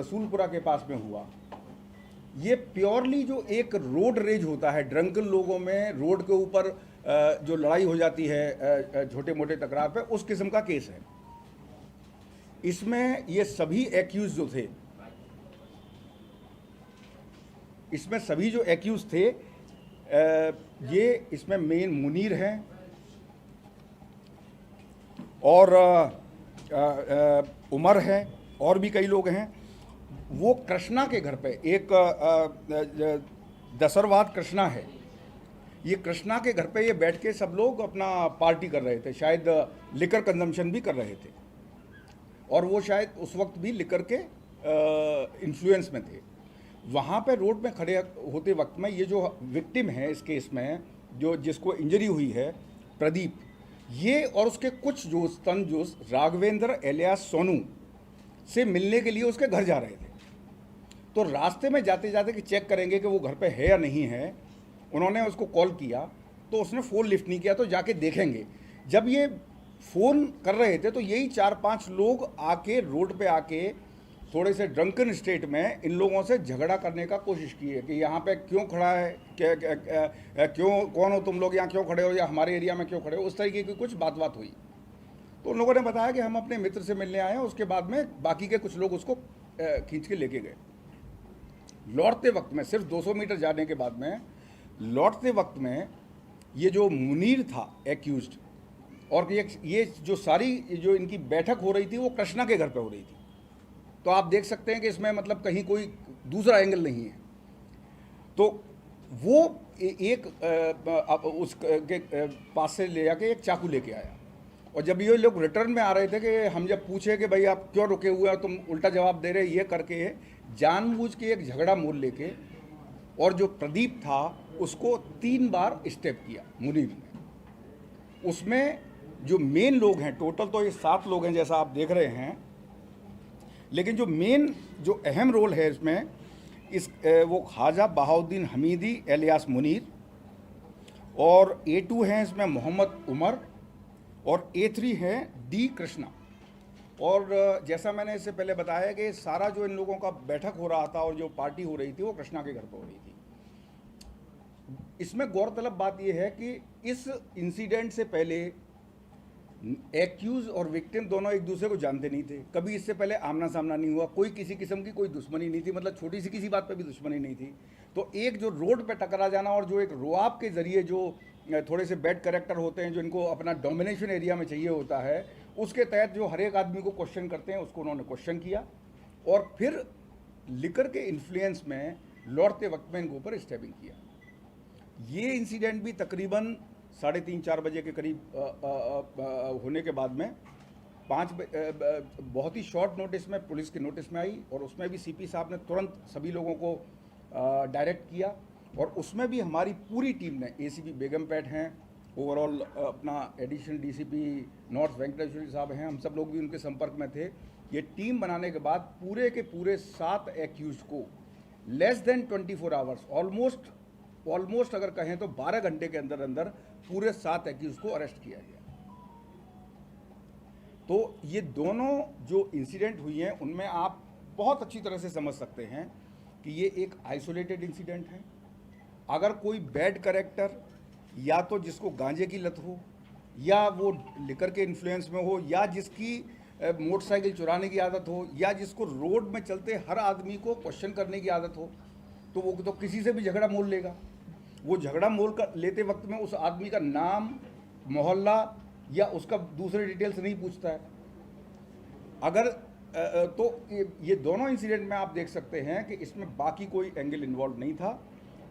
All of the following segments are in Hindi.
रसूलपुरा के पास में हुआ, ये प्योरली जो एक रोड रेज होता है, ड्रंकन लोगों में रोड के ऊपर जो लड़ाई हो जाती है छोटे मोटे तकरार पे, उस किस्म का केस है। इसमें ये सभी एक्यूज जो थे, इसमें सभी जो एक्यूज थे, ये इसमें मेन मुनीर हैं और उमर है और भी कई लोग हैं। वो कृष्णा के घर पे एक दसरवाद कृष्णा है, ये कृष्णा के घर पे ये बैठ के सब लोग अपना पार्टी कर रहे थे, शायद लिकर कंजम्पशन भी कर रहे थे और वो शायद उस वक्त भी लिकर के इन्फ्लुएंस में थे। वहाँ पे रोड में खड़े होते वक्त में ये जो विक्टिम है इस केस में, जो जिसको इंजरी हुई है, प्रदीप, ये और उसके कुछ दोस्त राघवेंद्र एलियास सोनू से मिलने के लिए उसके घर जा रहे थे। तो रास्ते में जाते जाते कि चेक करेंगे कि वो घर पे है या नहीं है, उन्होंने उसको कॉल किया तो उसने फ़ोन लिफ्ट नहीं किया, तो जाके देखेंगे। जब ये फ़ोन कर रहे थे तो यही 4-5 लोग आके रोड पे आके थोड़े से ड्रंकन स्टेट में इन लोगों से झगड़ा करने का कोशिश की है कि यहाँ पे क्यों खड़ा है, क्यों, कौन हो तुम लोग, यहाँ क्यों खड़े हो, या हमारे एरिया में क्यों खड़े हो, उस तरीके की कुछ बात हुई। तो उन लोगों ने बताया कि हम अपने मित्र से मिलने आए हैं। उसके बाद में बाकी के कुछ लोग उसको खींच के लेके गए। लौटते वक्त में, सिर्फ 200 मीटर जाने के बाद में, लौटते वक्त में ये जो मुनीर था एक्यूज्ड, और ये जो सारी जो इनकी बैठक हो रही थी वो कृष्णा के घर पे हो रही थी। तो आप देख सकते हैं कि इसमें मतलब कहीं कोई दूसरा एंगल नहीं है। तो वो एक उसके पास से ले जाके एक चाकू लेके आया, और जब ये लोग रिटर्न में आ रहे थे कि हम जब पूछे कि भाई आप क्यों रुके हुए हो, तुम उल्टा जवाब दे रहे, ये करके जानबूझ के एक झगड़ा मोल लेके, और जो प्रदीप था उसको 3 बार स्टेप किया मुनीर ने। उसमें जो मेन लोग हैं, टोटल तो ये 7 लोग हैं जैसा आप देख रहे हैं, लेकिन जो मेन जो अहम रोल है इसमें वो ख्वाजा बहाउद्दीन हमीदी एलियास मुनीर, और A2 हैं इसमें मोहम्मद उमर, और A3 हैं डी कृष्णा। और जैसा मैंने इससे पहले बताया कि सारा जो इन लोगों का बैठक हो रहा था और जो पार्टी हो रही थी वो कृष्णा के घर पर हो रही थी। इसमें गौरतलब बात यह है कि इस इंसिडेंट से पहले एक्यूज और विक्टिम दोनों एक दूसरे को जानते नहीं थे, कभी इससे पहले आमना सामना नहीं हुआ, कोई किसी किस्म की कोई दुश्मनी नहीं थी, मतलब छोटी सी किसी बात पे भी दुश्मनी नहीं थी। तो एक जो रोड पे टकरा जाना और जो एक रोआब के ज़रिए जो थोड़े से बैड कैरेक्टर होते हैं जो इनको अपना डोमिनेशन एरिया में चाहिए होता है, उसके तहत जो हर एक आदमी को क्वेश्चन करते हैं उसको उन्होंने क्वेश्चन किया, और फिर लिकर के इन्फ्लुएंस में लौटते वक्त में इनके ऊपर स्टैबिंग किया। ये इंसिडेंट भी तकरीबन 3:30-4 बजे के करीब होने के बाद में 5 बहुत ही शॉर्ट नोटिस में पुलिस के नोटिस में आई, और उसमें भी सीपी साहब ने तुरंत सभी लोगों को डायरेक्ट किया, और उसमें भी हमारी पूरी टीम ने, ACP बेगमपेट हैं, ओवरऑल अपना एडिशनल DCP नॉर्थ वेंकटेश्वर साहब हैं, हम सब लोग भी उनके संपर्क में थे। ये टीम बनाने के बाद पूरे के पूरे 7 एक्यूज को लेस देन 24 आवर्स, ऑलमोस्ट अगर कहें तो 12 घंटे के अंदर अंदर पूरे 7 एक्यूज को अरेस्ट किया गया। तो ये दोनों जो इंसिडेंट हुई हैं उनमें आप बहुत अच्छी तरह से समझ सकते हैं कि ये एक आइसोलेटेड इंसिडेंट है। अगर कोई बैड कैरेक्टर, या तो जिसको गांजे की लत हो, या वो लिकर के इन्फ्लुएंस में हो, या जिसकी मोटरसाइकिल चुराने की आदत हो, या जिसको रोड में चलते हर आदमी को क्वेश्चन करने की आदत हो, तो वो तो किसी से भी झगड़ा मोल लेगा। वो झगड़ा मोल कर लेते वक्त में उस आदमी का नाम, मोहल्ला या उसका दूसरे डिटेल्स नहीं पूछता है। अगर तो ये दोनों इंसिडेंट में आप देख सकते हैं कि इसमें बाकी कोई एंगल इन्वॉल्व नहीं था।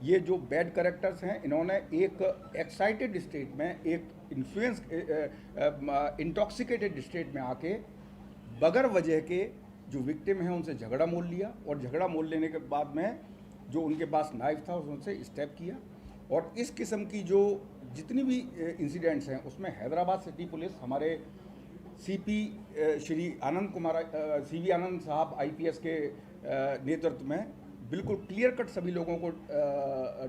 ये जो बैड कैरेक्टर्स हैं इन्होंने एक एक्साइटेड स्टेट में, एक इन्फ्लुएंस इंटॉक्सिकेटेड स्टेट में आके बगैर वजह के जो विक्टिम हैं उनसे झगड़ा मोल लिया, और झगड़ा मोल लेने के बाद में जो उनके पास नाइफ था उनसे स्टेप किया। और इस किस्म की जो जितनी भी इंसिडेंट्स हैं उसमें हैदराबाद सिटी पुलिस, हमारे CP श्री आनंद कुमार CV आनंद साहब IPS के नेतृत्व में बिल्कुल क्लियर कट सभी लोगों को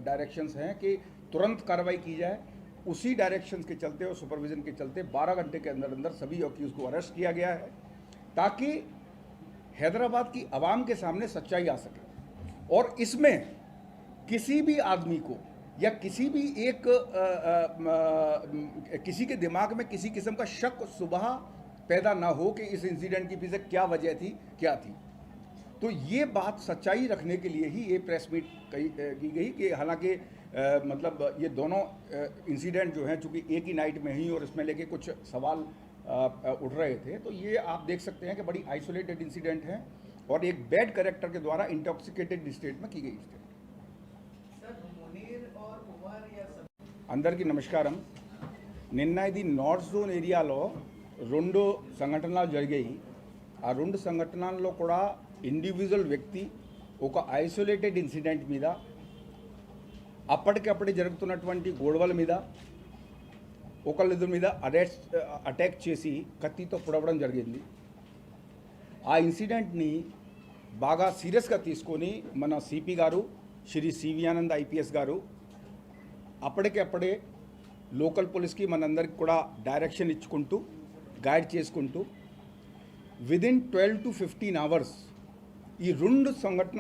डायरेक्शंस हैं कि तुरंत कार्रवाई की जाए। उसी डायरेक्शंस के चलते और सुपरविजन के चलते 12 घंटे के अंदर अंदर सभी अक्यूज को अरेस्ट किया गया है, ताकि हैदराबाद की आवाम के सामने सच्चाई आ सके। और इसमें किसी भी आदमी को या किसी भी एक किसी के दिमाग में किसी किस्म का शक सुबह पैदा ना हो कि इस इंसिडेंट के पीछे क्या वजह थी, क्या थी। तो ये बात सच्चाई रखने के लिए ही ये प्रेस मीट की गई कि हालांकि मतलब ये दोनों इंसिडेंट जो हैं चूँकि एक ही नाइट में ही और इसमें लेके कुछ सवाल उठ रहे थे, तो ये आप देख सकते हैं कि बड़ी आइसोलेटेड इंसिडेंट है और एक बैड कैरेक्टर के द्वारा इंटॉक्सिकेटेड स्टेट में की गई स्टेट। అందరికీ నమస్కారం. నిన్న ఇది నార్త్ జోన్ ఏరియాలో 2 సంఘటనలు జరిగాయి. ఆ 2 సంఘటనల్లో కూడా ఇండివిజువల్ వ్యక్తి ఒక ఐసోలేటెడ్ ఇన్సిడెంట్ మీద అప్పటికప్పుడే జరుగుతున్నటువంటి గొడవల మీద ఒకళ్ళిద్దరి మీద అటాక్ చేసి కత్తితో పొడవడం జరిగింది. ఆ ఇన్సిడెంట్ని బాగా సీరియస్గా తీసుకొని మన సిపి గారు శ్రీ సివి ఆనంద్ ఐపీఎస్ గారు అప్పటికప్పుడే లోకల్ పోలీస్కి మనందరికి కూడా డైరెక్షన్ ఇచ్చుకుంటూ గైడ్ చేసుకుంటూ విదిన్ 12 to 15 hours ఈ 2 సంఘటన